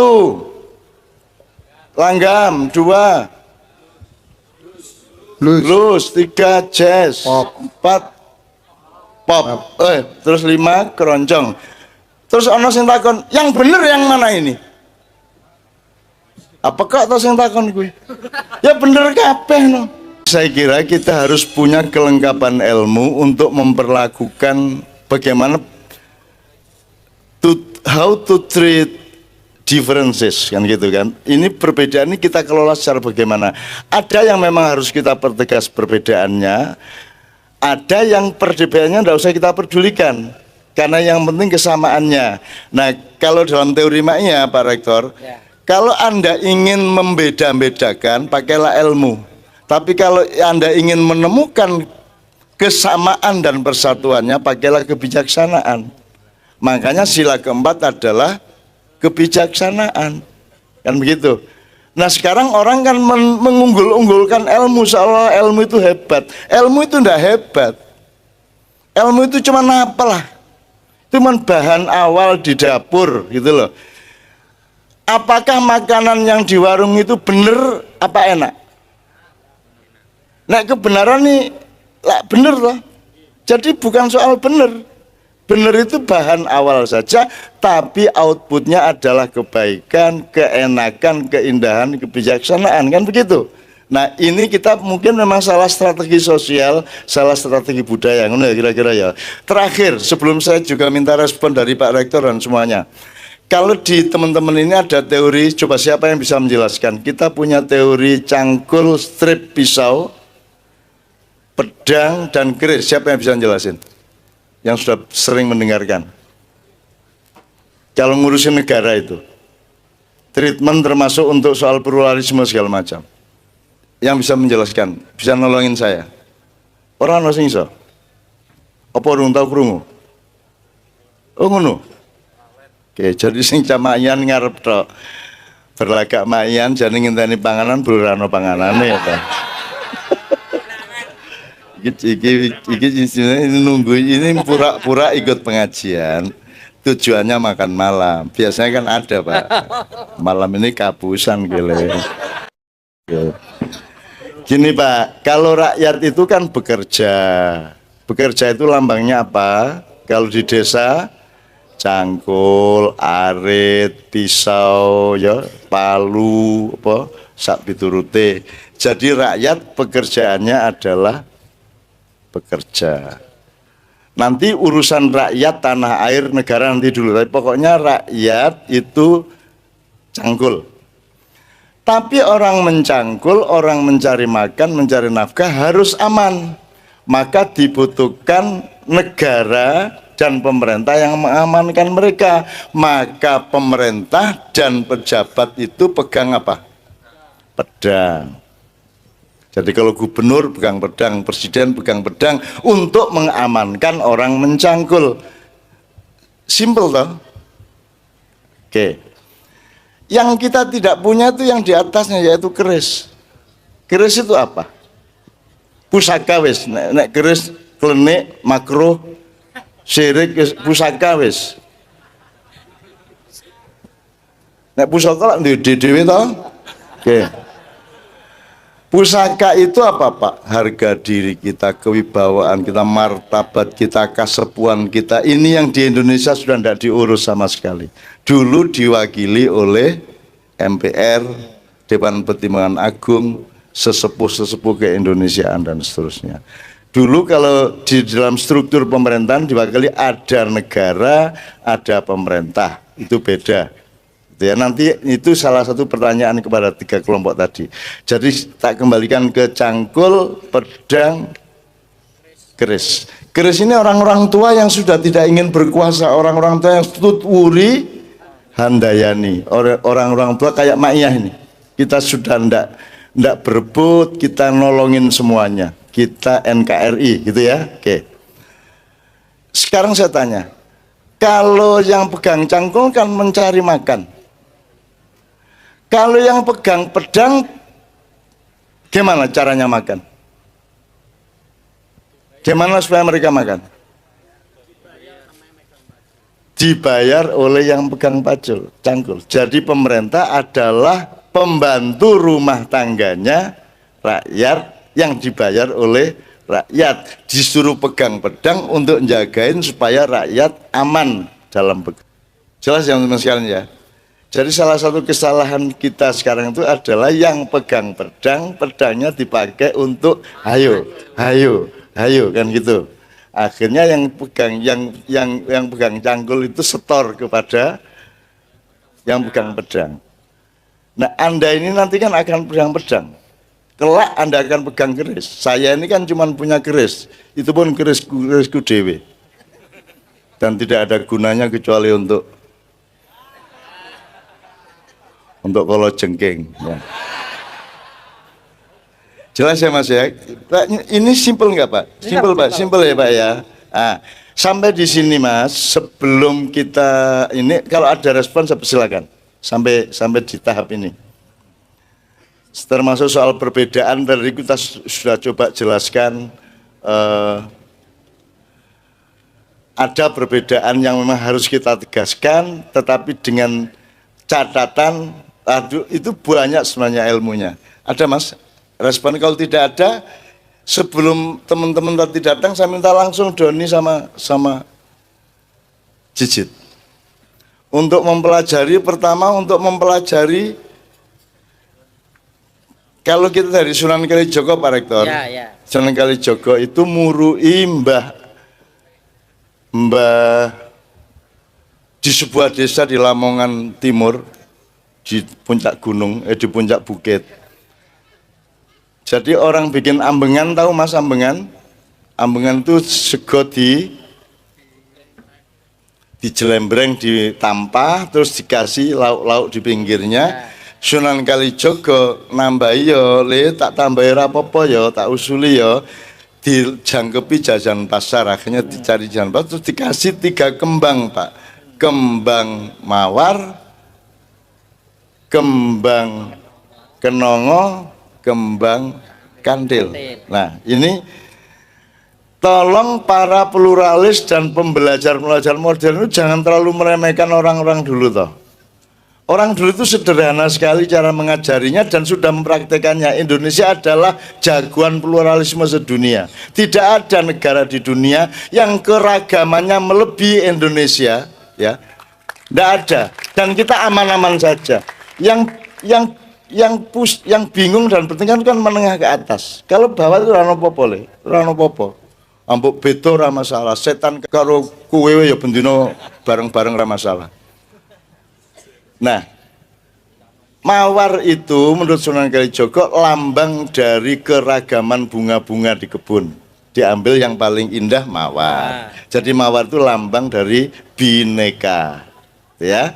langgam 2, blues 3, jazz 4, pop, terus 5, keroncong. Terus ono sing takon, yang bener yang mana ini? Apakah atau sing takon gue? Ya bener kabeh no. Saya kira kita harus punya kelengkapan ilmu untuk memperlakukan bagaimana how to treat differences, kan gitu kan. Ini perbedaan ini kita kelola secara bagaimana. Ada yang memang harus kita pertegas perbedaannya, ada yang perbedaannya tidak usah kita pedulikan karena yang penting kesamaannya. Nah, kalau dalam teori maknya Pak Rektor, kalau Anda ingin membeda-bedakan, pakailah ilmu. Tapi kalau Anda ingin menemukan kesamaan dan persatuannya, pakailah kebijaksanaan. Makanya sila keempat adalah kebijaksanaan, kan begitu. Nah sekarang orang kan mengunggul-unggulkan ilmu, seolah ilmu itu hebat. Ilmu itu tidak hebat. Ilmu itu cuma apalah, cuma bahan awal di dapur gitu loh. Apakah makanan yang di warung itu benar apa enak? Nah kebenaran nih lah bener loh. Jadi bukan soal bener, Benar itu bahan awal saja, tapi outputnya adalah kebaikan, keenakan, keindahan, kebijaksanaan, kan begitu. Nah ini kita mungkin memang salah strategi sosial, salah strategi budaya, kira-kira ya. Terakhir, sebelum saya juga minta respon dari Pak Rektor dan semuanya. Kalau di teman-teman ini ada teori, coba siapa yang bisa menjelaskan? Kita punya teori cangkul, strip pisau, pedang, dan keris. Siapa yang bisa menjelasin? Yang sudah sering mendengarkan. Kalau ngurusin negara itu, treatment termasuk untuk soal pluralisme segala macam. Yang bisa menjelaskan, bisa nolongin saya. Orang ono sing iso. Apa urung tau krungu? Oh ngono. Oke, jadi sing camayan ngarep tok. Berlagak mayan jadi ngenteni panganan belurano panganane ya, Pak. Ini nunggu ini pura-pura ikut pengajian, tujuannya makan malam. Biasanya kan ada, Pak. Malam ini kapusan gile. Gini Pak, kalau rakyat itu kan bekerja. Bekerja itu lambangnya apa? Kalau di desa cangkul, arit, pisau, ya, palu, apa, sak piturute. Jadi rakyat pekerjaannya adalah bekerja. Nanti urusan rakyat, tanah air, negara nanti dulu. Tapi pokoknya rakyat itu cangkul. Tapi orang mencangkul, orang mencari makan, mencari nafkah harus aman. Maka dibutuhkan negara dan pemerintah yang mengamankan mereka. Maka pemerintah dan pejabat itu pegang apa? Pedang. Jadi kalau gubernur pegang pedang, presiden pegang pedang untuk mengamankan orang mencangkul. Simple toh? Oke. Yang kita tidak punya itu yang di atasnya, yaitu keris. Keris itu apa? Pusaka wis. Nek keris klenik, makruh, syirik, pusaka wis. Nek pusaka lak dhewe to. Oke. Pusaka itu apa Pak? Harga diri kita, kewibawaan kita, martabat kita, kesepuan kita. Ini yang di Indonesia sudah tidak diurus sama sekali. Dulu diwakili oleh MPR, Dewan Pertimbangan Agung, sesepuh-sesepuh keindonesiaan dan seterusnya. Dulu kalau di dalam struktur pemerintahan diwakili ada negara, ada pemerintah. Itu beda. Ya, nanti itu salah satu pertanyaan kepada tiga kelompok tadi. Jadi tak kembalikan ke cangkul, pedang, keris. Keris ini orang-orang tua yang sudah tidak ingin berkuasa, orang-orang tua yang tutwuri handayani, orang-orang tua kayak Mak Iyah ini. Kita sudah ndak berebut, kita nolongin semuanya. Kita NKRI gitu ya. Oke. Sekarang saya tanya, kalau yang pegang cangkul kan mencari makan. Kalau yang pegang pedang, gimana caranya makan? Gimana supaya mereka makan? Dibayar oleh yang pegang pacul, cangkul. Jadi pemerintah adalah pembantu rumah tangganya rakyat yang dibayar oleh rakyat. Disuruh pegang pedang untuk jagain supaya rakyat aman dalam bekerja. Jelas ya teman-teman sekalian ya? Jadi salah satu kesalahan kita sekarang itu adalah yang pegang pedang, pedangnya dipakai untuk hayo kan gitu. Akhirnya yang pegang yang pegang cangkul itu setor kepada yang pegang pedang. Nah, Anda ini nanti kan akan pegang pedang. Kelak Anda akan pegang keris. Saya ini kan cuma punya keris. Itu pun kerisku dewe. Dan tidak ada gunanya kecuali untuk kalau jengking ya. Jelas ya Mas ya. Pak, ini simple nggak Pak? Simple Pak, simple ya Pak ya. Nah, sampai di sini Mas, sebelum kita ini kalau ada respon silakan. Sampai di tahap ini. Termasuk soal perbedaan tadi kita sudah coba jelaskan, ada perbedaan yang memang harus kita tegaskan, tetapi dengan catatan itu banyak sebenarnya ilmunya. Ada Mas? Respon kalau tidak ada, sebelum teman-teman tadi datang saya minta langsung Doni sama Jijit. Untuk mempelajari, pertama untuk mempelajari, kalau kita dari Sunan Kalijogo Pak Rektor, Sunan Kalijogo itu murui Mbah di sebuah desa di Lamongan Timur, di puncak gunung, di puncak bukit. Jadi orang bikin ambengan, tahu Mas ambengan? Ambengan itu sego dijelembreng, ditampah, terus dikasih lauk-lauk di pinggirnya. Sunan Kalijogo nambahi yo, tak tambahi rapopo yo, tak usuli yo, dijangkepi jajan pasar, akhirnya dicari jajan pasar, terus dikasih 3 kembang Pak, kembang mawar, kembang kenongo, kembang kandil. Nah ini tolong para pluralis dan pembelajar modern itu jangan terlalu meremehkan orang-orang dulu toh. Orang dulu itu sederhana sekali cara mengajarinya dan sudah mempraktekannya. Indonesia adalah jagoan pluralisme sedunia. Tidak ada negara di dunia yang keragamannya melebihi Indonesia, ya. Tidak ada. Dan kita aman-aman saja. Yang bingung dan penting kan menengah ke atas. Kalau bawah itu rano popo le, rano popo. Ambok beto ra masalah, setan karo kuwe ya bendino bareng-bareng ra masalah. Nah, mawar itu menurut Sunan Kalijogo lambang dari keragaman bunga-bunga di kebun. Diambil yang paling indah mawar. Jadi mawar itu lambang dari bineka, ya.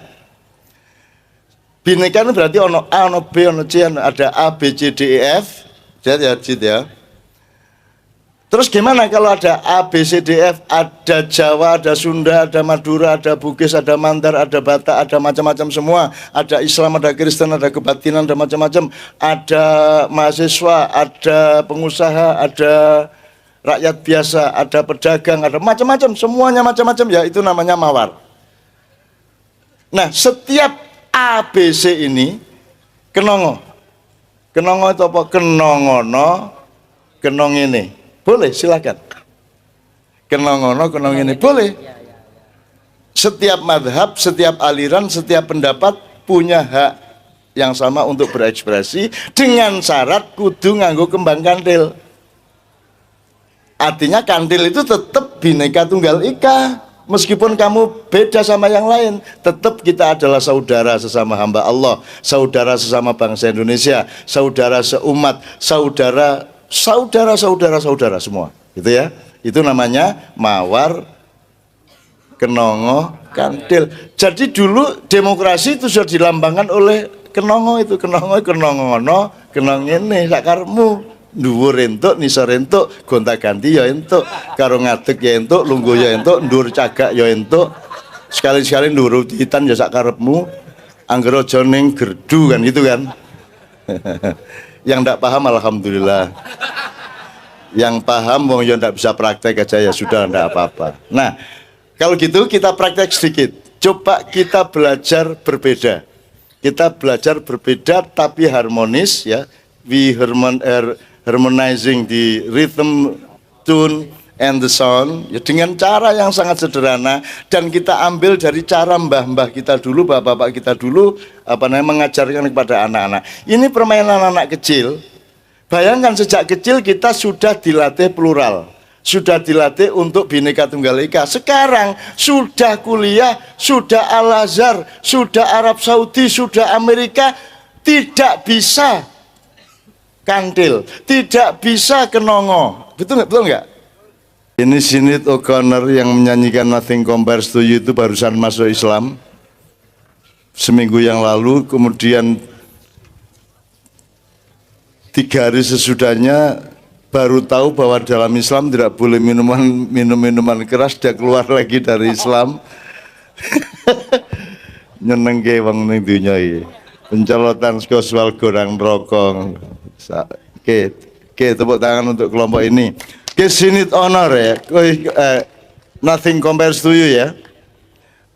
Bineka itu berarti ono A, ono B, ono C, ada A, B, C, D, E, F. Jadi ya. Terus gimana kalau ada A, B, C, D, F, ada Jawa, ada Sunda, ada Madura, ada Bugis, ada Mandar, ada Batak, ada macam-macam semua. Ada Islam, ada Kristen, ada kebatinan, ada macam-macam. Ada mahasiswa, ada pengusaha, ada rakyat biasa, ada pedagang, ada macam-macam. Semuanya macam-macam, ya itu namanya mawar. Nah setiap A, B, C ini kenongo. Kenongo itu apa? Kenongono, kenong ini. Boleh, silakan. Kenongono, kenong ini boleh. Setiap madhab, setiap aliran, setiap pendapat punya hak yang sama untuk berekspresi dengan syarat kudu nganggo kembang kandil. Artinya kandil itu tetap Bhinneka Tunggal Ika. Meskipun kamu beda sama yang lain, tetap kita adalah saudara sesama hamba Allah, saudara sesama bangsa Indonesia, saudara seumat, saudara semua, gitu ya. Itu namanya mawar, kenongo, kandil. Jadi dulu demokrasi itu sudah dilambangkan oleh kenongo itu, kenongono, kenong ini sakarmu. Dhuwur entuk, nisor entuk, gonta-ganti ya entuk, karo ngadeg ya entuk, lungguh ya entuk, ndur cagak ya entuk. Sekali-sekali ndur utitan ya sak karepmu. Anggere aja ning gerdu kan gitu kan. Yang ndak paham alhamdulillah. Yang paham wong ya ndak bisa praktek aja ya sudah, ndak apa-apa. Nah, kalau gitu kita praktek sedikit. Coba kita belajar berbeda. Kita belajar berbeda tapi harmonis ya. We harmonizing the rhythm, tune, and the sound ya, dengan cara yang sangat sederhana, dan kita ambil dari cara mbah-mbah kita dulu, bapak-bapak kita dulu mengajarkan kepada anak-anak. Ini permainan anak kecil. Bayangkan sejak kecil kita sudah dilatih plural, sudah dilatih untuk Bhinneka Tunggal Ika. Sekarang sudah kuliah, sudah Al-Azhar, sudah Arab Saudi, sudah Amerika, tidak bisa kandil, tidak bisa kenongo. Betul nggak? Ini Sinead O'Connor yang menyanyikan Nothing Compares to You itu barusan masuk Islam seminggu yang lalu. Kemudian 3 hari sesudahnya baru tahu bahwa dalam Islam tidak boleh minum minuman keras. Dia keluar lagi dari Islam. Nyenengke wong ning dunya iki. Pencolotan seksual gorang rokok. Oke, tepuk tangan untuk kelompok ini. Oke, Sinead O'Connor ya. Nothing Compares to You ya.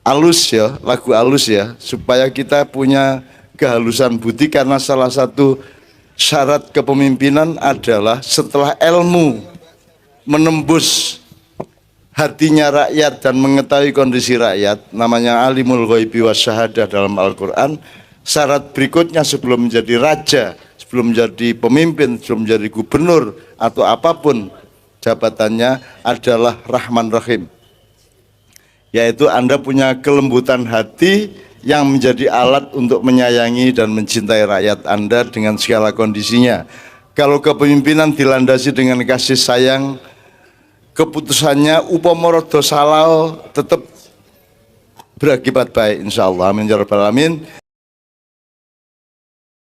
Alus ya, lagu alus ya, supaya kita punya kehalusan budi, karena salah satu syarat kepemimpinan adalah setelah ilmu menembus hatinya rakyat dan mengetahui kondisi rakyat, namanya alimul ghaibi wasyahadah dalam Al-Quran. Syarat berikutnya sebelum menjadi raja, sebelum menjadi pemimpin, sebelum menjadi gubernur atau apapun jabatannya adalah Rahman Rahim, yaitu Anda punya kelembutan hati yang menjadi alat untuk menyayangi dan mencintai rakyat Anda dengan segala kondisinya. Kalau kepemimpinan dilandasi dengan kasih sayang, keputusannya upamorodo salau tetap berakibat baik insyaallah. Amin ya rabbal alamin.